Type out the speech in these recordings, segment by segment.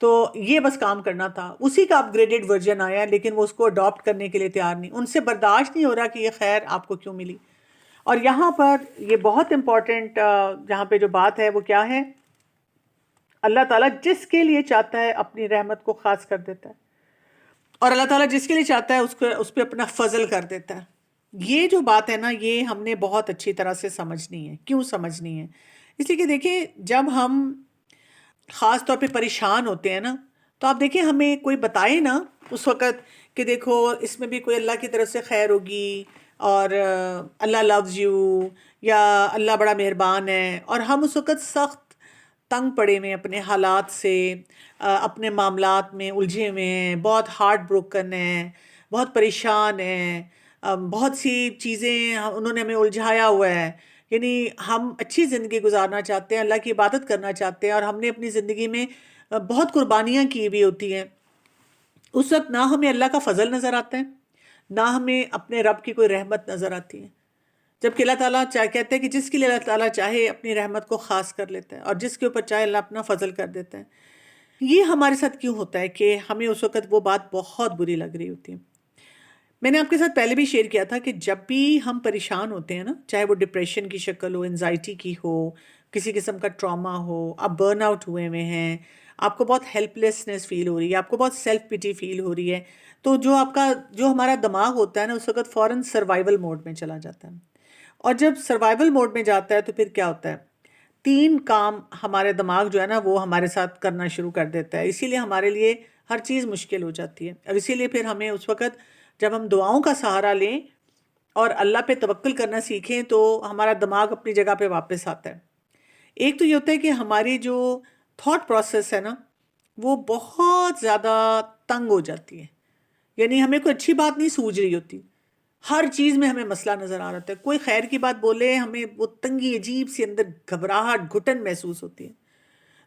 تو یہ بس کام کرنا تھا. اسی کا اپ گریڈڈ ورژن آیا لیکن وہ اس کو اڈاپٹ کرنے کے لیے تیار نہیں. ان سے برداشت نہیں ہو رہا کہ یہ خیر آپ کو کیوں ملی. اور یہاں پر یہ بہت امپورٹنٹ جہاں پہ جو بات ہے وہ کیا ہے، اللہ تعالیٰ جس کے لیے چاہتا ہے اپنی رحمت کو خاص کر دیتا ہے، اور اللہ تعالیٰ جس کے لیے چاہتا ہے اس پہ اپنا فضل کر دیتا ہے. یہ جو بات ہے نا، یہ ہم نے بہت اچھی طرح سے سمجھنی ہے. کیوں سمجھنی ہے؟ اس لیے کہ دیکھیں، جب ہم خاص طور پہ پریشان ہوتے ہیں نا، تو آپ دیکھیں ہمیں کوئی بتائے نا اس وقت کہ دیکھو اس میں بھی کوئی اللہ کی طرف سے خیر ہوگی، اور اللہ لوز یو، یا اللہ بڑا مہربان ہے، اور ہم اس وقت سخت تنگ پڑے ہوئے ہیں اپنے حالات سے، اپنے معاملات میں الجھے ہوئے ہیں، بہت ہارٹ بروکن ہیں، بہت پریشان ہیں، بہت سی چیزیں انہوں نے ہمیں الجھایا ہوا ہے. یعنی ہم اچھی زندگی گزارنا چاہتے ہیں، اللہ کی عبادت کرنا چاہتے ہیں، اور ہم نے اپنی زندگی میں بہت قربانیاں کی بھی ہوتی ہیں. اس وقت نہ ہمیں اللہ کا فضل نظر آتا ہے، نہ ہمیں اپنے رب کی کوئی رحمت نظر آتی ہے. جبکہ اللہ تعالیٰ کہتے ہیں کہ جس کے لیے اللہ تعالیٰ چاہے اپنی رحمت کو خاص کر لیتا ہے، اور جس کے اوپر چاہے اللہ اپنا فضل کر دیتا ہے. یہ ہمارے ساتھ کیوں ہوتا ہے کہ ہمیں اس وقت وہ بات بہت بری لگ رہی ہوتی ہے. میں نے آپ کے ساتھ پہلے بھی شیئر کیا تھا کہ جب بھی ہم پریشان ہوتے ہیں نا، چاہے وہ ڈپریشن کی شکل ہو، انزائٹی کی ہو، کسی قسم کا ٹراما ہو، آپ برن آؤٹ ہوئے ہوئے ہیں، آپ کو بہت ہیلپ لیسنس فیل ہو رہی ہے، آپ کو بہت سیلف پیٹی فیل ہو رہی ہے، تو جو ہمارا دماغ ہوتا ہے نا، اس وقت فوراً سروائیول موڈ میں چلا جاتا ہے. اور جب سروائیول موڈ میں جاتا ہے تو پھر کیا ہوتا ہے، 3 کام ہمارے دماغ جو ہے نا وہ ہمارے ساتھ کرنا شروع کر دیتا ہے. اسی لیے ہمارے لیے ہر چیز مشکل ہو جاتی ہے، اور اسی لیے پھر ہمیں اس وقت جب ہم دعاؤں کا سہارا لیں اور اللہ پہ توکل کرنا سیکھیں تو ہمارا دماغ اپنی جگہ پہ واپس آتا ہے. ایک تو یہ ہوتا ہے کہ ہماری جو تھاٹ پروسیس ہے نا، وہ بہت زیادہ تنگ ہو جاتی ہے. یعنی ہمیں کوئی اچھی بات نہیں سوج رہی ہوتی، ہر چیز میں ہمیں مسئلہ نظر آ رہا ہے. کوئی خیر کی بات بولے ہمیں وہ تنگی، عجیب سی اندر گھبراہٹ، گھٹن محسوس ہوتی ہے.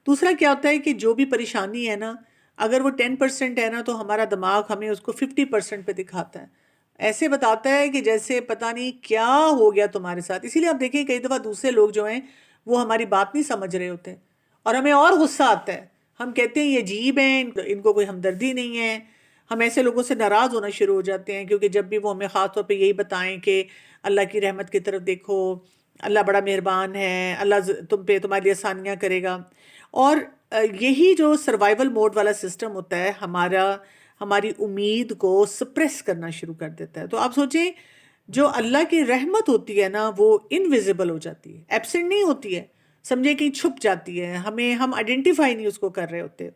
دوسرا کیا ہوتا ہے کہ جو بھی پریشانی ہے نا، اگر وہ 10% ہے نا تو ہمارا دماغ ہمیں اس کو 50% پہ دکھاتا ہے. ایسے بتاتا ہے کہ جیسے پتہ نہیں کیا ہو گیا تمہارے ساتھ. اسی لیے آپ دیکھیں کئی دفعہ دوسرے لوگ جو ہیں وہ ہماری بات نہیں سمجھ رہے ہوتے، اور ہمیں اور غصہ آتا ہے. ہم کہتے ہیں یہ عجیب ہیں، ان کو کوئی ہمدردی نہیں ہے. ہم ایسے لوگوں سے ناراض ہونا شروع ہو جاتے ہیں، کیونکہ جب بھی وہ ہمیں خاص طور پہ یہی بتائیں کہ اللہ کی رحمت کی طرف دیکھو، اللہ بڑا مہربان ہے، اللہ تم پہ تمہارے لیے آسانیاں کرے گا. اور یہی جو سروائیول موڈ والا سسٹم ہوتا ہے ہماری امید کو سپریس کرنا شروع کر دیتا ہے. تو آپ سوچیں، جو اللہ کی رحمت ہوتی ہے نا وہ انویزیبل ہو جاتی ہے، ایبسنٹ نہیں ہوتی ہے، سمجھے کہیں چھپ جاتی ہے، ہم آئیڈینٹیفائی نہیں اس کو کر رہے ہوتے.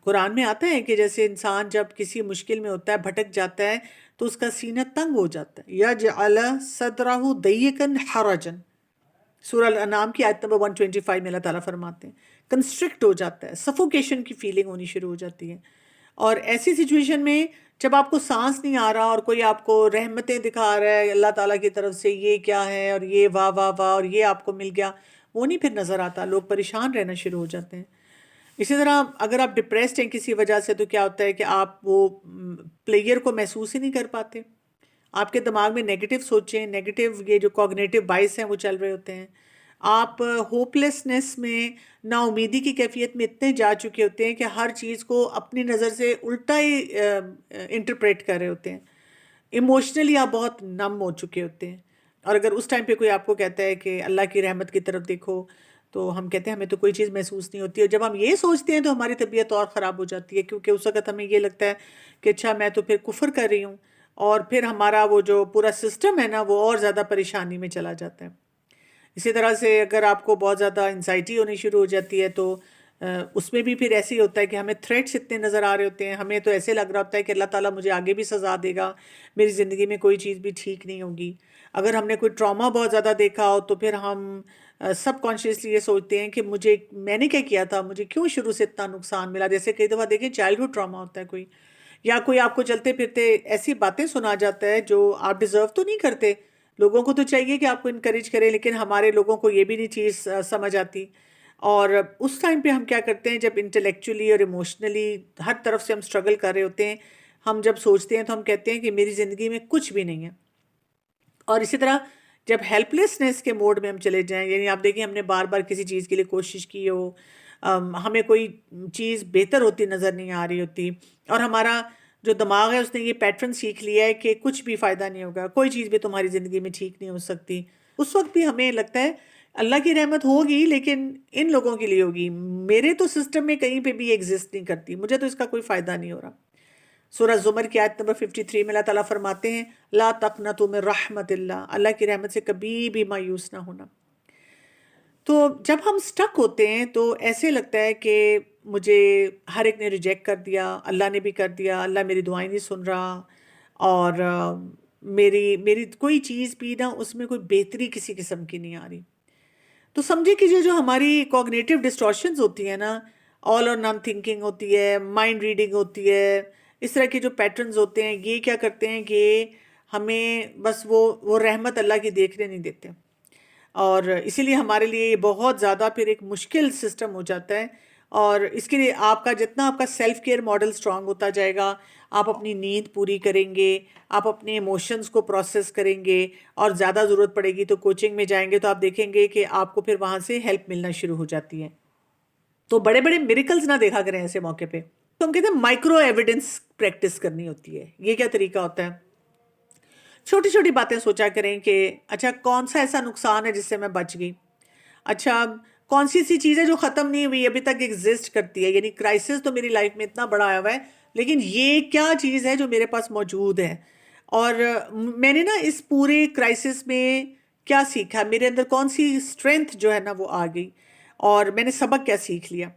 قرآن میں آتا ہے کہ جیسے انسان جب کسی مشکل میں ہوتا ہے، بھٹک جاتا ہے، تو اس کا سینہ تنگ ہو جاتا ہے. یجعل صدرہ ضیقا حرجا، سورہ الانعام کی آیت نمبر 125 میں اللہ تعالیٰ فرماتے ہیں کنسٹرکٹ ہو جاتا ہے، سفوکیشن کی فیلنگ ہونی شروع ہو جاتی ہے. اور ایسی سچویشن میں جب آپ کو سانس نہیں آ رہا اور کوئی آپ کو رحمتیں دکھا رہا ہے اللہ تعالیٰ کی طرف سے، یہ کیا ہے اور یہ واہ واہ واہ اور یہ آپ کو مل گیا، وہ نہیں پھر نظر آتا. لوگ پریشان رہنا شروع ہو جاتے ہیں. اسی طرح اگر آپ ڈپریسڈ ہیں کسی وجہ سے تو کیا ہوتا ہے کہ آپ وہ پلیئر کو محسوس ہی نہیں کر پاتے. آپ کے دماغ میں نیگیٹو سوچیں، نیگیٹو یہ جو کوگنیٹو بائس ہیں وہ چل رہے ہوتے ہیں. آپ ہوپ لیسنس میں، نا امیدی کی کیفیت میں اتنے جا چکے ہوتے ہیں کہ ہر چیز کو اپنی نظر سے الٹا ہی انٹرپریٹ کر رہے ہوتے ہیں. ایموشنلی آپ بہت نم ہو چکے ہوتے ہیں. اور اگر اس ٹائم پہ کوئی آپ کو کہتا ہے کہ اللہ کی رحمت کی طرف دیکھو، تو ہم کہتے ہیں ہمیں تو کوئی چیز محسوس نہیں ہوتی. اور جب ہم یہ سوچتے ہیں تو ہماری طبیعت اور خراب ہو جاتی ہے، کیونکہ اس وقت ہمیں یہ لگتا ہے کہ اچھا میں تو پھر کفر کر رہی ہوں، اور پھر ہمارا وہ جو پورا سسٹم ہے نا وہ اور زیادہ پریشانی میں چلا جاتا ہے. اسی طرح سے اگر آپ کو بہت زیادہ انزائٹی ہونی شروع ہو جاتی ہے تو اس میں بھی پھر ایسے ہی ہوتا ہے کہ ہمیں تھریٹس اتنے نظر آ رہے ہوتے ہیں، ہمیں تو ایسے لگ رہا ہوتا ہے کہ اللہ تعالیٰ مجھے آگے بھی سزا دے گا، میری زندگی میں کوئی چیز بھی ٹھیک نہیں ہوگی. اگر ہم نے کوئی ٹراما بہت زیادہ دیکھا ہو تو پھر ہم سب کانشیسلی یہ سوچتے ہیں کہ میں نے کیا کیا تھا، مجھے کیوں شروع سے اتنا نقصان ملا. جیسے کئی دفعہ دیکھیں چائلڈہڈ ٹراما ہوتا ہے کوئی، یا کوئی آپ کو چلتے پھرتے ایسی باتیں سنا جاتا ہے جو آپ ڈیزرو تو نہیں کرتے. لوگوں کو تو چاہیے کہ آپ کو انکریج کریں، لیکن ہمارے لوگوں کو یہ بھی نہیں چیز سمجھ آتی. اور اس ٹائم پہ ہم کیا کرتے ہیں، جب انٹلیکچولی اور ایموشنلی ہر طرف سے ہم سٹرگل کر رہے ہوتے ہیں، ہم جب سوچتے ہیں تو ہم کہتے ہیں کہ میری زندگی میں کچھ بھی نہیں ہے. اور اسی طرح جب ہیلپ لیسنس کے موڈ میں ہم چلے جائیں، یعنی آپ دیکھیں ہم نے بار بار کسی چیز کے لیے کوشش کی ہو، ہمیں کوئی چیز بہتر ہوتی نظر نہیں آ رہی ہوتی، اور ہمارا جو دماغ ہے اس نے یہ پیٹرن سیکھ لیا ہے کہ کچھ بھی فائدہ نہیں ہوگا، کوئی چیز بھی تمہاری زندگی میں ٹھیک نہیں ہو سکتی، اس وقت بھی ہمیں لگتا ہے اللہ کی رحمت ہوگی لیکن ان لوگوں کے لیے ہوگی، میرے تو سسٹم میں کہیں پہ بھی ایگزسٹ نہیں کرتی، مجھے تو اس کا کوئی فائدہ نہیں ہو رہا۔ سورہ زمر کی آیت نمبر 53 میں اللہ تعالیٰ فرماتے ہیں لا تقنطوا من رحمت اللہ، اللہ کی رحمت سے کبھی بھی مایوس نہ ہونا۔ تو جب ہم سٹک ہوتے ہیں تو ایسے لگتا ہے کہ مجھے ہر ایک نے ریجیکٹ کر دیا، اللہ نے بھی کر دیا، اللہ میری دعائیں نہیں سن رہا، اور میری کوئی چیز بھی نا اس میں کوئی بہتری کسی قسم کی نہیں آ رہی۔ تو سمجھے کہ جو ہماری کوگنیٹیو ڈسٹورشنز ہوتی ہیں نا، آل اور نان تھنکنگ ہوتی ہے، مائنڈ ریڈنگ ہوتی ہے، اس طرح کے جو پیٹرنز ہوتے ہیں، یہ کیا کرتے ہیں کہ ہمیں بس وہ رحمت اللہ کی دیکھنے نہیں دیتے، اور اسی لیے ہمارے لیے یہ بہت زیادہ پھر ایک مشکل سسٹم ہو جاتا ہے۔ اور اس کے لیے آپ کا جتنا آپ کا سیلف کیئر ماڈل سٹرونگ ہوتا جائے گا، آپ اپنی نیند پوری کریں گے، آپ اپنے ایموشنز کو پروسیس کریں گے، اور زیادہ ضرورت پڑے گی تو کوچنگ میں جائیں گے تو آپ دیکھیں گے کہ آپ کو پھر وہاں سے ہیلپ ملنا شروع ہو جاتی ہے۔ تو بڑے بڑے میریکلز نہ دیکھا کریں ایسے موقع پہ، تو ہم کہتے ہیں مائکرو ایویڈنس پریکٹس کرنی ہوتی ہے۔ یہ کیا طریقہ ہوتا ہے؟ چھوٹی چھوٹی باتیں سوچا کریں کہ اچھا کون سا ایسا نقصان ہے جس سے میں بچ گئی، اچھا کون سی ایسی چیز ہے جو ختم نہیں ہوئی ابھی تک ایگزسٹ کرتی ہے، یعنی کرائسس تو میری لائف میں اتنا بڑا آیا ہوا ہے لیکن یہ کیا چیز ہے جو میرے پاس موجود ہے، اور میں نے نا اس پورے کرائسس میں کیا سیکھا، میرے اندر کون سی اسٹرینتھ جو ہے نا وہ آ گئی، اور میں نے سبق کیا سیکھ لیا۔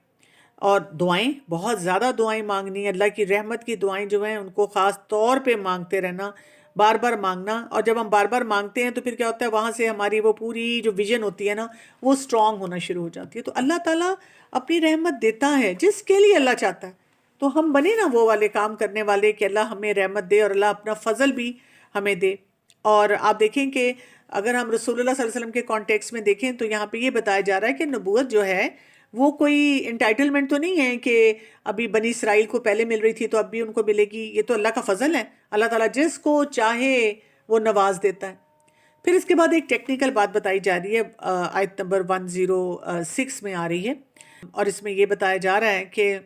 اور دعائیں، بہت زیادہ دعائیں مانگنی، اللہ کی رحمت کی دعائیں جو ہیں ان کو خاص طور پہ مانگتے رہنا، بار بار مانگنا، اور جب ہم بار بار مانگتے ہیں تو پھر کیا ہوتا ہے وہاں سے ہماری وہ پوری جو ویژن ہوتی ہے نا وہ سٹرونگ ہونا شروع ہو جاتی ہے۔ تو اللہ تعالیٰ اپنی رحمت دیتا ہے جس کے لیے اللہ چاہتا ہے، تو ہم بنے نا وہ والے کام کرنے والے کہ اللہ ہمیں رحمت دے اور اللہ اپنا فضل بھی ہمیں دے۔ اور آپ دیکھیں کہ اگر ہم رسول اللہ صلی اللہ علیہ وسلم کے کانٹیکس میں دیکھیں تو یہاں پہ یہ بتایا جا رہا ہے کہ نبوت جو ہے وہ کوئی انٹائٹلمنٹ تو نہیں ہے کہ ابھی بنی اسرائیل کو پہلے مل رہی تھی تو اب بھی ان کو ملے گی، یہ تو اللہ کا فضل ہے، اللہ تعالیٰ جس کو چاہے وہ نواز دیتا ہے۔ پھر اس کے بعد ایک ٹیکنیکل بات بتائی جا رہی ہے، آیت نمبر 106 میں آ رہی ہے، اور اس میں یہ بتایا جا رہا ہے کہ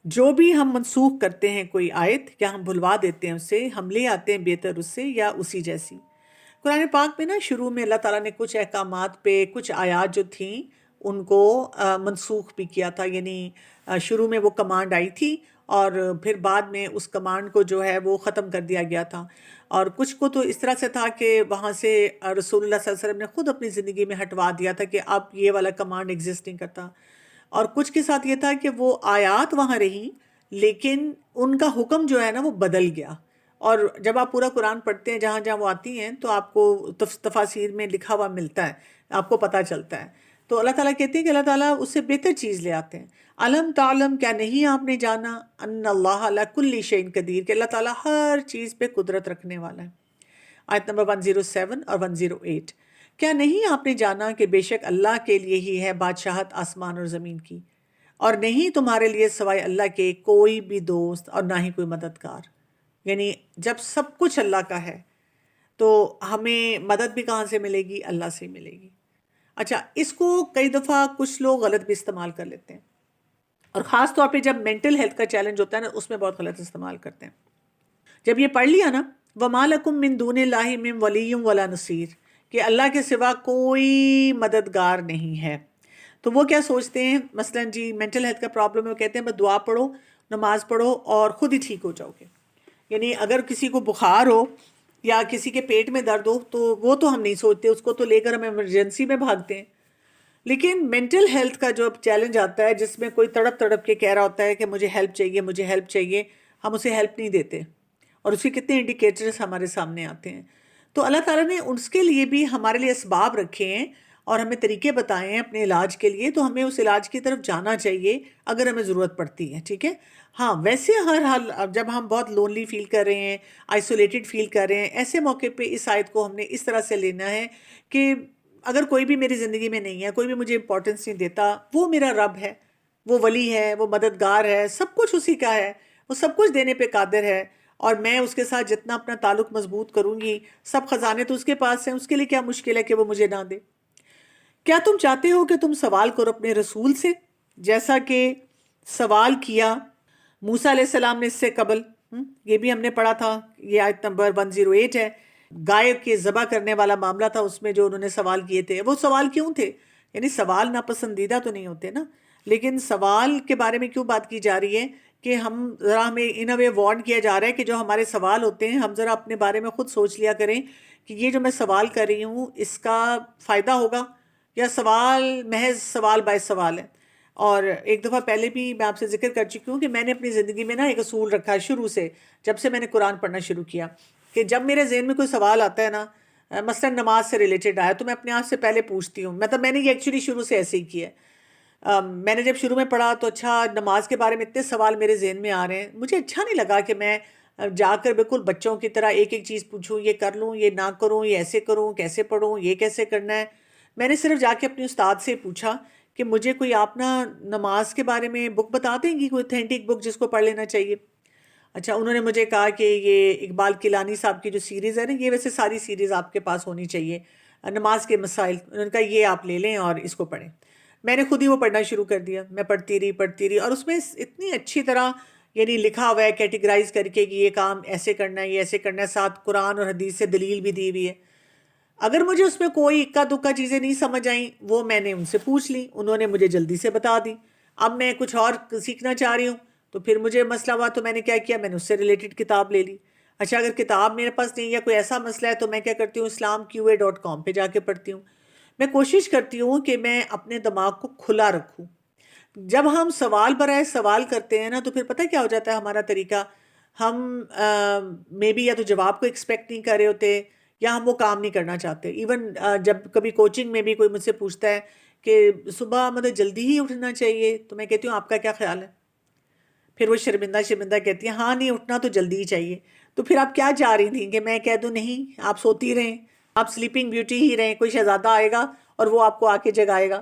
جو بھی ہم منسوخ کرتے ہیں کوئی آیت یا ہم بھلوا دیتے ہیں اسے، ہم لے آتے ہیں بہتر اس سے یا اسی جیسی۔ قرآن پاک میں نا شروع میں اللہ تعالیٰ نے کچھ احکامات پہ کچھ آیات جو تھیں ان کو منسوخ بھی کیا تھا، یعنی شروع میں وہ کمانڈ آئی تھی اور پھر بعد میں اس کمانڈ کو جو ہے وہ ختم کر دیا گیا تھا، اور کچھ کو تو اس طرح سے تھا کہ وہاں سے رسول اللہ صلی اللہ علیہ وسلم نے خود اپنی زندگی میں ہٹوا دیا تھا کہ اب یہ والا کمانڈ ایگزسٹ نہیں کرتا، اور کچھ کے ساتھ یہ تھا کہ وہ آیات وہاں رہیں لیکن ان کا حکم جو ہے نا وہ بدل گیا۔ اور جب آپ پورا قرآن پڑھتے ہیں جہاں جہاں وہ آتی ہیں تو آپ کو تفاسیر میں لکھا ہوا ملتا ہے، آپ کو پتہ چلتا ہے۔ تو اللہ تعالیٰ کہتے ہیں کہ اللہ تعالیٰ اس سے بہتر چیز لے آتے ہیں۔ علم تعلم، کیا نہیں آپ نے جانا، ان اللہ علی کل شیء قدیر، کہ اللہ تعالیٰ ہر چیز پہ قدرت رکھنے والا ہے۔ آیت نمبر 107 اور 108، کیا نہیں آپ نے جانا کہ بے شک اللہ کے لیے ہی ہے بادشاہت آسمان اور زمین کی، اور نہیں تمہارے لیے سوائے اللہ کے کوئی بھی دوست اور نہ ہی کوئی مددگار۔ یعنی جب سب کچھ اللہ کا ہے تو ہمیں مدد بھی کہاں سے ملے گی؟ اللہ سے ملے گی۔ اچھا، اس کو کئی دفعہ کچھ لوگ غلط بھی استعمال کر لیتے ہیں، اور خاص طور پہ جب مینٹل ہیلتھ کا چیلنج ہوتا ہے نا اس میں بہت غلط استعمال کرتے ہیں۔ جب یہ پڑھ لیا نا وَمَا لَكُم مِّن دُونِ اللَّهِ مِّن وَلِيٍّ وَلَا نَصِيرٍ، کہ اللہ کے سوا کوئی مددگار نہیں ہے، تو وہ کیا سوچتے ہیں، مثلاً جی مینٹل ہیلتھ کا پرابلم ہے، وہ کہتے ہیں بس دعا پڑھو، نماز پڑھو اور خود ہی ٹھیک ہو جاؤ گے۔ یعنی اگر کسی کو بخار ہو یا کسی کے پیٹ میں درد ہو تو وہ تو ہم نہیں سوچتے، اس کو تو لے کر ہم ایمرجنسی میں بھاگتے ہیں، لیکن مینٹل ہیلتھ کا جو چیلنج آتا ہے جس میں کوئی تڑپ تڑپ کے کہہ رہا ہوتا ہے کہ مجھے ہیلپ چاہیے، مجھے ہیلپ چاہیے، ہم اسے ہیلپ نہیں دیتے، اور اس کے کتنے انڈیکیٹرز ہمارے سامنے آتے ہیں۔ تو اللہ تعالیٰ نے اس کے لیے بھی ہمارے لیے اسباب رکھے ہیں اور ہمیں طریقے بتائے ہیں اپنے علاج کے لیے، تو ہمیں اس علاج کی طرف جانا چاہیے اگر ہمیں ضرورت پڑتی ہے، ٹھیک ہے۔ ہاں ویسے ہر حال جب ہم بہت لونلی فیل کر رہے ہیں، آئسولیٹڈ فیل کر رہے ہیں، ایسے موقع پہ اس آیت کو ہم نے اس طرح سے لینا ہے کہ اگر کوئی بھی میری زندگی میں نہیں ہے، کوئی بھی مجھے امپورٹنس نہیں دیتا، وہ میرا رب ہے، وہ ولی ہے، وہ مددگار ہے، سب کچھ اسی کا ہے، وہ سب کچھ دینے پہ قادر ہے، اور میں اس کے ساتھ جتنا اپنا تعلق مضبوط کروں گی، سب خزانے تو اس کے پاس ہیں، اس کے لیے کیا مشکل ہے کہ وہ مجھے نہ دے۔ کیا تم چاہتے ہو کہ تم سوال کرو اپنے رسول سے؟ جیسا کہ سوال کیا موسیٰ علیہ السلام نے اس سے قبل، یہ بھی ہم نے پڑھا تھا، یہ آیت نمبر 108 ہے، گائے کے ذبح کرنے والا معاملہ تھا، اس میں جو انہوں نے سوال کیے تھے، وہ سوال کیوں تھے؟ یعنی سوال ناپسندیدہ تو نہیں ہوتے نا، لیکن سوال کے بارے میں کیوں بات کی جا رہی ہے کہ ذرا ہمیں ان اے وے وارن کیا جا رہا ہے کہ جو ہمارے سوال ہوتے ہیں ہم ذرا اپنے بارے میں خود سوچ لیا کریں کہ یہ جو میں سوال کر رہی ہوں اس کا فائدہ ہوگا یا سوال محض سوال باعث سوال ہے۔ اور ایک دفعہ پہلے بھی میں آپ سے ذکر کر چکی ہوں کہ میں نے اپنی زندگی میں نا ایک اصول رکھا ہے شروع سے، جب سے میں نے قرآن پڑھنا شروع کیا، کہ جب میرے ذہن میں کوئی سوال آتا ہے نا، مثلا نماز سے ریلیٹڈ آیا، تو میں اپنے آپ سے پہلے پوچھتی ہوں، مطلب میں نے یہ ایکچولی شروع سے ایسے ہی کیا ہے۔ میں نے جب شروع میں پڑھا تو اچھا نماز کے بارے میں اتنے سوال میرے ذہن میں آ رہے ہیں، مجھے اچھا نہیں لگا کہ میں جا کر بالکل بچوں کی طرح ایک ایک چیز پوچھوں، یہ کر لوں یہ نہ کروں، یہ ایسے کروں کیسے پڑھوں، یہ کیسے کرنا ہے۔ میں نے صرف جا کے اپنے استاد سے پوچھا کہ مجھے کوئی آپ نا نماز کے بارے میں بک بتا دیں گی، کوئی اتھینٹک بک جس کو پڑھ لینا چاہیے۔ اچھا انہوں نے مجھے کہا کہ یہ اقبال کیلانی صاحب کی جو سیریز ہے نا، یہ ویسے ساری سیریز آپ کے پاس ہونی چاہیے، نماز کے مسائل، انہوں نے کہا یہ آپ لے لیں اور اس کو پڑھیں۔ میں نے خود ہی وہ پڑھنا شروع کر دیا، میں پڑھتی رہی اور اس میں اتنی اچھی طرح یعنی لکھا ہوا ہے کیٹیگرائز کر کے کہ یہ کام ایسے کرنا ہے، یہ ایسے کرنا ہے، ساتھ قرآن اور حدیث سے دلیل بھی دی ہوئی ہے۔ اگر مجھے اس میں کوئی اکا دکا چیزیں نہیں سمجھ آئیں وہ میں نے ان سے پوچھ لی، انہوں نے مجھے جلدی سے بتا دی۔ اب میں کچھ اور سیکھنا چاہ رہی ہوں تو پھر مجھے مسئلہ ہوا تو میں نے کیا کیا، میں نے اس سے ریلیٹڈ کتاب لے لی۔ اچھا اگر کتاب میرے پاس نہیں یا کوئی ایسا مسئلہ ہے تو میں کیا کرتی ہوں، islamqa.com پہ جا کے پڑھتی ہوں۔ میں کوشش کرتی ہوں کہ میں اپنے دماغ کو کھلا رکھوں۔ جب ہم سوال برائے سوال کرتے ہیں نا تو پھر پتہ کیا ہو جاتا ہے ہمارا طریقہ، ہم مے بی یا تو جواب کو ایکسپیکٹ نہیں کر رہے ہوتے یا ہم وہ کام نہیں کرنا چاہتے۔ ایون جب کبھی کوچنگ میں بھی کوئی مجھ سے پوچھتا ہے کہ صبح مطلب جلدی ہی اٹھنا چاہیے تو میں کہتی ہوں آپ کا کیا خیال ہے؟ پھر وہ شرمندہ کہتی ہیں ہاں نہیں اٹھنا تو جلدی ہی چاہیے۔ تو پھر آپ کیا چاہ رہی تھیں کہ میں کہہ دوں نہیں آپ سوتی رہیں، آپ سلیپنگ بیوٹی ہی رہیں، کوئی شہزادہ آئے گا اور وہ آپ کو آ کے جگائے گا؟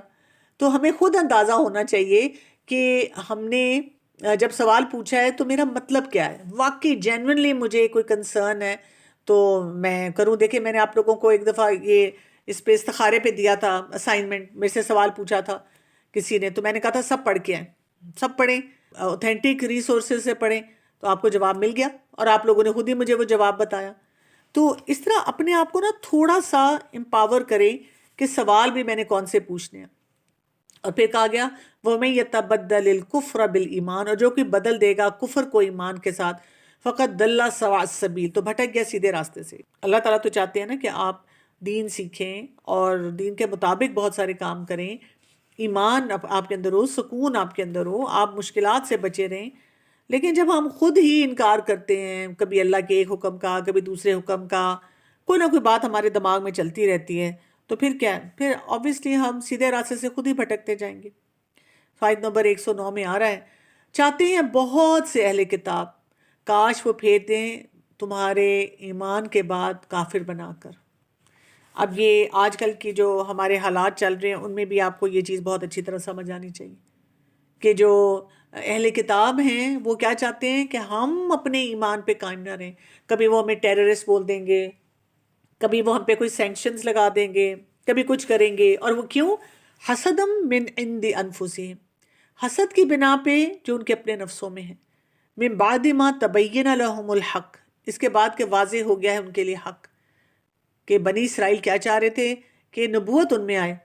تو ہمیں خود اندازہ ہونا چاہیے کہ ہم نے جب سوال پوچھا ہے تو میرا مطلب کیا ہے، واقعی جینوئنلی مجھے کوئی کنسرن ہے تو میں کروں۔ دیکھیں میں نے آپ لوگوں کو ایک دفعہ یہ اس پہ استخارے پہ دیا تھا اسائنمنٹ، میرے سے سوال پوچھا تھا کسی نے، تو میں نے کہا تھا سب پڑھ کے آئیں، سب پڑھیں، اوتھینٹک ریسورسز سے پڑھیں، تو آپ کو جواب مل گیا اور آپ لوگوں نے خود ہی مجھے وہ جواب بتایا۔ تو اس طرح اپنے آپ کو نا تھوڑا سا امپاور کریں کہ سوال بھی میں نے کون سے پوچھنے ہیں۔ اور پھر کہا گیا وَمَن يَتَبَدَّلِ الْكُفْرَ بِالْإِيمَانِ، اور جو کوئی بدل دے گا کفر کو ایمان کے ساتھ، فقط ضل سواء السبیل، تو بھٹک گیا سیدھے راستے سے۔ اللہ تعالیٰ تو چاہتے ہیں نا کہ آپ دین سیکھیں اور دین کے مطابق بہت سارے کام کریں، ایمان آپ کے اندر ہو، سکون آپ کے اندر ہو، آپ مشکلات سے بچے رہیں۔ لیکن جب ہم خود ہی انکار کرتے ہیں کبھی اللہ کے ایک حکم کا، کبھی دوسرے حکم کا، کوئی نہ کوئی بات ہمارے دماغ میں چلتی رہتی ہے، تو پھر کیا ہے، پھر آبویسلی ہم سیدھے راستے سے خود ہی بھٹکتے جائیں گے۔ فائد نمبر 109 میں آ رہا ہے، چاہتے ہیں بہت سے اہل کتاب کاش وہ پھیر دیں تمہارے ایمان کے بعد کافر بنا کر۔ اب یہ آج کل کی جو ہمارے حالات چل رہے ہیں ان میں بھی آپ کو یہ چیز بہت اچھی طرح سمجھ آنی چاہیے کہ جو اہل کتاب ہیں وہ کیا چاہتے ہیں کہ ہم اپنے ایمان پہ قائم نہ رہیں۔ کبھی وہ ہمیں ٹیررسٹ بول دیں گے، کبھی وہ ہم پہ کوئی سینکشنز لگا دیں گے، کبھی کچھ کریں گے، اور وہ کیوں؟ حسدم من عند انفسہم، حسد کی بنا پہ جو ان کے اپنے نفسوں میں ہے، من بعد ما تبین لہم الحق، اس کے بعد کہ واضح ہو گیا ہے ان کے لیے حق، کہ بنی اسرائیل کیا چاہ رہے تھے کہ نبوت ان میں آئے،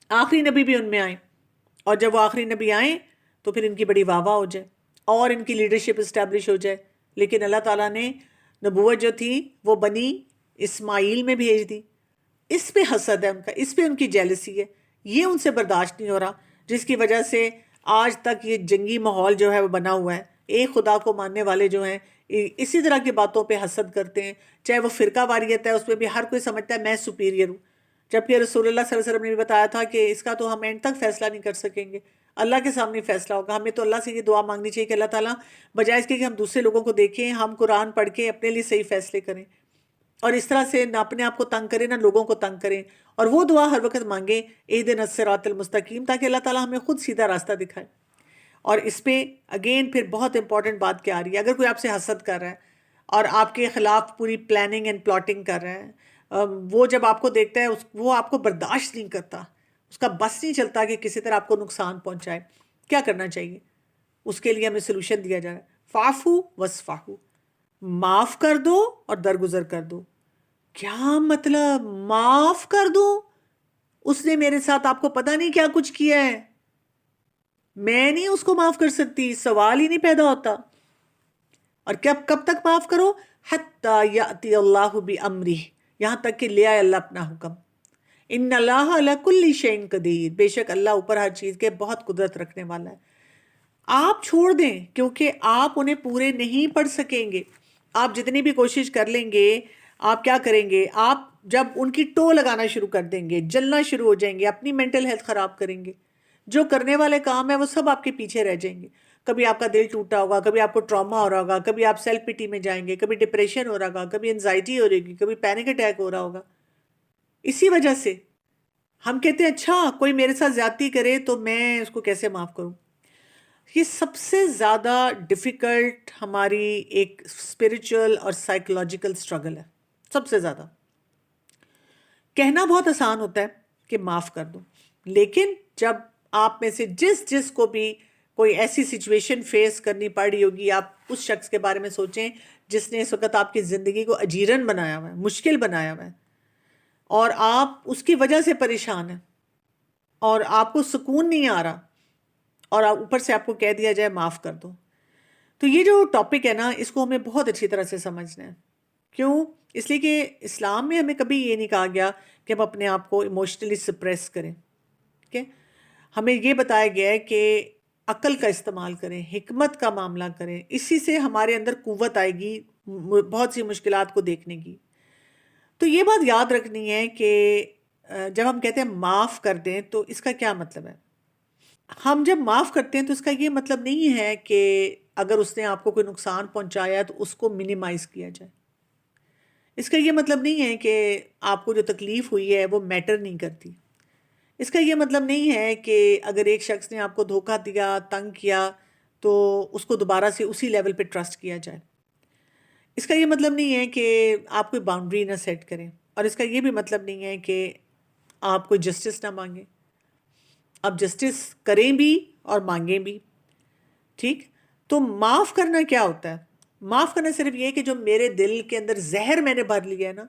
آخری نبی بھی ان میں آئے، اور جب وہ آخری نبی آئیں تو پھر ان کی بڑی واہ واہ ہو جائے اور ان کی لیڈرشپ اسٹیبلش ہو جائے۔ لیکن اللہ تعالیٰ نے نبوت جو تھی وہ بنی اسماعیل میں بھیج دی۔ اس پہ حسد ہے ان کا، اس پہ ان کی جیلسی ہے، یہ ان سے برداشت نہیں ہو رہا، جس کی وجہ سے آج تک یہ جنگی ماحول جو ہے وہ بنا ہوا ہے۔ ایک خدا کو ماننے والے جو ہیں اسی طرح کی باتوں پہ حسد کرتے ہیں، چاہے وہ فرقہ واریت ہے، اس میں بھی ہر کوئی سمجھتا ہے میں سپیریئر ہوں، جبکہ رسول اللہ صلی اللہ علیہ وسلم نے بھی بتایا تھا کہ اس کا تو ہم اینڈ تک فیصلہ نہیں کر سکیں گے، اللہ کے سامنے فیصلہ ہوگا۔ ہمیں تو اللہ سے یہ دعا مانگنی چاہیے کہ اللہ تعالیٰ بجائے اس کے کہ ہم دوسرے لوگوں کو دیکھیں، ہم قرآن پڑھ کے اپنے لیے صحیح فیصلے کریں، اور اس طرح سے نہ اپنے آپ کو تنگ کریں نہ لوگوں کو تنگ کریں، اور وہ دعا ہر وقت مانگیں اہدنا الصراط المستقیم، تاکہ اللہ تعالیٰ ہمیں خود سیدھا راستہ دکھائے۔ اور اس پہ اگین پھر بہت امپورٹنٹ بات کیا آ رہی ہے، اگر کوئی آپ سے حسد کر رہا ہے اور آپ کے خلاف پوری پلاننگ اینڈ پلاٹنگ کر رہا ہے، وہ جب آپ کو دیکھتا ہے وہ آپ کو برداشت نہیں کرتا، اس کا بس نہیں چلتا کہ کسی طرح آپ کو نقصان پہنچائے. کیا کرنا چاہیے؟ اس کے لیے ہمیں سلوشن دیا جا رہا ہے. فافو وصفحو، معاف کر دو اور درگزر کر دو. کیا مطلب معاف کر دو؟ اس نے میرے ساتھ آپ کو پتہ نہیں کیا کچھ کیا ہے، میں نہیں اس کو معاف کر سکتی، سوال ہی نہیں پیدا ہوتا. اور کب تک معاف کرو؟ حتی یاتی اللہ بامرہ، یہاں تک کہ لے آئے اللہ اپنا حکم. ان اللہ علی کل شیء قدیر، بے شک اللہ اوپر ہر چیز کے بہت قدرت رکھنے والا ہے. آپ چھوڑ دیں، کیونکہ آپ انہیں پورے نہیں پڑھ سکیں گے. آپ جتنی بھی کوشش کر لیں گے، آپ کیا کریں گے؟ آپ جب ان کی ٹو لگانا شروع کر دیں گے، جلنا شروع ہو جائیں گے، اپنی مینٹل ہیلتھ خراب کریں گے. جو کرنے والے کام ہیں وہ سب آپ کے پیچھے رہ جائیں گے. کبھی آپ کا دل ٹوٹا ہوگا، کبھی آپ کو ٹراما ہو رہا ہوگا، کبھی آپ سیلف پٹی میں جائیں گے، کبھی ڈپریشن ہو رہا ہوگا، کبھی انزائٹی ہو رہی گی، کبھی پینک اٹیک ہو رہا ہوگا. اسی وجہ سے ہم کہتے ہیں اچھا کوئی میرے ساتھ زیادتی کرے تو میں اس کو کیسے معاف کروں. یہ سب سے زیادہ ڈیفیکلٹ ہماری ایک اسپرچل اور سائیکولوجیکل اسٹرگل ہے. سب سے زیادہ کہنا بہت آسان ہوتا ہے کہ معاف کر دو، لیکن جب آپ میں سے جس کو بھی کوئی ایسی سچویشن فیس کرنی پڑ رہی ہوگی، آپ اس شخص کے بارے میں سوچیں جس نے اس وقت آپ کی زندگی کو اجیرن بنایا ہوا ہے، مشکل بنایا ہوا ہے، اور آپ اس کی وجہ سے پریشان ہیں اور آپ کو سکون نہیں آ رہا، اور اوپر سے آپ کو کہہ دیا جائے معاف کر دو. تو یہ جو ٹاپک ہے نا، اس کو ہمیں بہت اچھی طرح سے سمجھنا ہے. کیوں؟ اس لیے کہ اسلام میں ہمیں کبھی یہ نہیں کہا گیا کہ ہم اپنے آپ کو ایموشنلی سپریس کریں. ٹھیک ہے؟ ہمیں یہ بتایا گیا ہے کہ عقل کا استعمال کریں، حکمت کا معاملہ کریں، اسی سے ہمارے اندر قوت آئے گی بہت سی مشکلات کو دیکھنے کی. تو یہ بات یاد رکھنی ہے کہ جب ہم کہتے ہیں معاف کر دیں تو اس کا کیا مطلب ہے. ہم جب معاف کرتے ہیں تو اس کا یہ مطلب نہیں ہے کہ اگر اس نے آپ کو کوئی نقصان پہنچایا تو اس کو منیمائز کیا جائے. اس کا یہ مطلب نہیں ہے کہ آپ کو جو تکلیف ہوئی ہے وہ میٹر نہیں کرتی. اس کا یہ مطلب نہیں ہے کہ اگر ایک شخص نے آپ کو دھوکہ دیا، تنگ کیا، تو اس کو دوبارہ سے اسی لیول پہ ٹرسٹ کیا جائے. اس کا یہ مطلب نہیں ہے کہ آپ کوئی باؤنڈری نہ سیٹ کریں، اور اس کا یہ بھی مطلب نہیں ہے کہ آپ کوئی جسٹس نہ مانگیں. آپ جسٹس کریں بھی اور مانگیں بھی. ٹھیک؟ تو معاف کرنا کیا ہوتا ہے؟ معاف کرنا صرف یہ کہ جو میرے دل کے اندر زہر میں نے بھر لیا ہے نا،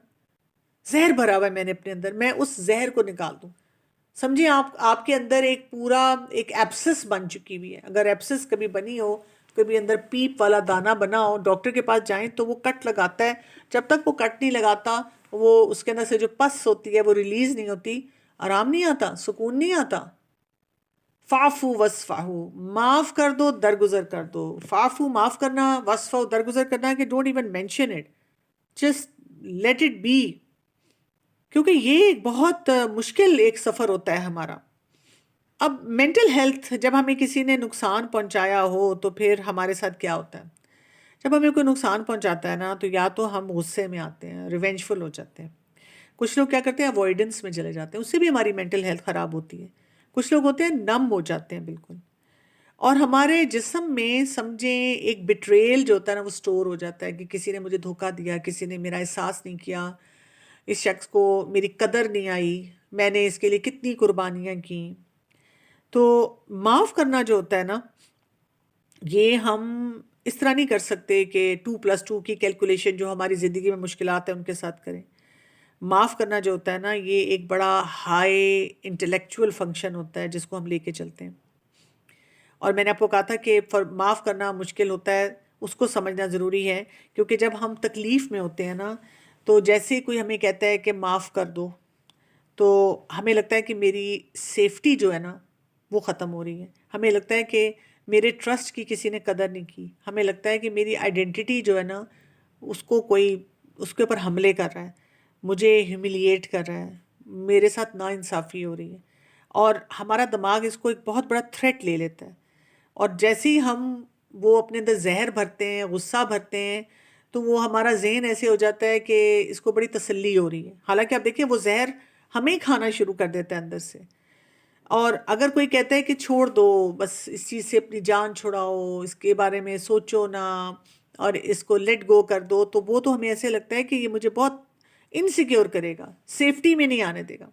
زہر بھرا ہوا ہے میں نے اپنے اندر، میں اس زہر کو نکال دوں. سمجھیں آپ کے اندر ایک پورا ایک ایپسس بن چکی ہوئی ہے. اگر ایپسس کبھی بنی ہو، کبھی اندر پیپ والا دانہ بنا ہو، ڈاکٹر کے پاس جائیں تو وہ کٹ لگاتا ہے. جب تک وہ کٹ نہیں لگاتا، وہ اس کے اندر سے جو پس ہوتی ہے وہ ریلیز نہیں ہوتی، آرام نہیں آتا، سکون نہیں آتا. فافو وصفحو، معاف کر دو، درگزر کر دو. فافو معاف کرنا، وصفحو درگزر کرنا کہ don't even mention it, just let it be. کیونکہ یہ ایک بہت مشکل ایک سفر ہوتا ہے ہمارا. اب مینٹل ہیلتھ، جب ہمیں کسی نے نقصان پہنچایا ہو تو پھر ہمارے ساتھ کیا ہوتا ہے؟ جب ہمیں کوئی نقصان پہنچاتا ہے نا، تو یا تو ہم غصے میں آتے ہیں، ریونجفل ہو جاتے ہیں. کچھ لوگ کیا کرتے ہیں؟ اوائڈنس میں چلے جاتے ہیں، اس سے بھی ہماری مینٹل ہیلتھ خراب ہوتی ہے. کچھ لوگ ہوتے ہیں نم ہو جاتے ہیں بالکل، اور ہمارے جسم میں سمجھیں ایک بٹریل جو ہوتا ہے نا وہ سٹور ہو جاتا ہے کہ کسی نے مجھے دھوکہ دیا، کسی نے میرا احساس نہیں کیا، اس شخص کو میری قدر نہیں آئی، میں نے اس کے لیے کتنی قربانیاں کیں. تو معاف کرنا جو ہوتا ہے نا، یہ ہم اس طرح نہیں کر سکتے کہ 2+2 کی کیلکولیشن جو ہماری زندگی میں مشکلات ہیں ان کے ساتھ کریں. معاف کرنا جو ہوتا ہے نا، یہ ایک بڑا ہائی انٹلیکچول فنکشن ہوتا ہے جس کو ہم لے کے چلتے ہیں. اور میں نے آپ کو کہا تھا کہ معاف کرنا مشکل ہوتا ہے، اس کو سمجھنا ضروری ہے. کیونکہ جب ہم تکلیف میں ہوتے ہیں نا، تو جیسے کوئی ہمیں کہتا ہے کہ معاف کر دو، تو ہمیں لگتا ہے کہ میری سیفٹی جو ہے نا وہ ختم ہو رہی ہے. ہمیں لگتا ہے کہ میرے ٹرسٹ کی کسی نے قدر نہیں کی. ہمیں لگتا ہے کہ میری آئیڈینٹی جو ہے نا اس کو کوئی اس کے اوپر حملے کر رہا ہے، مجھے ہیوملیٹ کر رہا ہے، میرے ساتھ ناانصافی ہو رہی ہے. اور ہمارا دماغ اس کو ایک بہت بڑا تھریٹ لے لیتا ہے. اور جیسے ہی ہم وہ اپنے اندر زہر بھرتے ہیں، غصہ بھرتے ہیں، تو وہ ہمارا ذہن ایسے ہو جاتا ہے کہ اس کو بڑی تسلی ہو رہی ہے. حالانکہ آپ دیکھیں وہ زہر ہمیں کھانا شروع کر دیتا ہے اندر سے. اور اگر کوئی کہتا ہے کہ چھوڑ دو، بس اس چیز سے اپنی جان چھڑاؤ، اس کے بارے میں سوچو نہ اور اس کو لیٹ گو کر دو، تو وہ تو ہمیں ایسے لگتا ہے کہ یہ مجھے بہت انسیکیور کرے گا، سیفٹی میں نہیں آنے دے گا.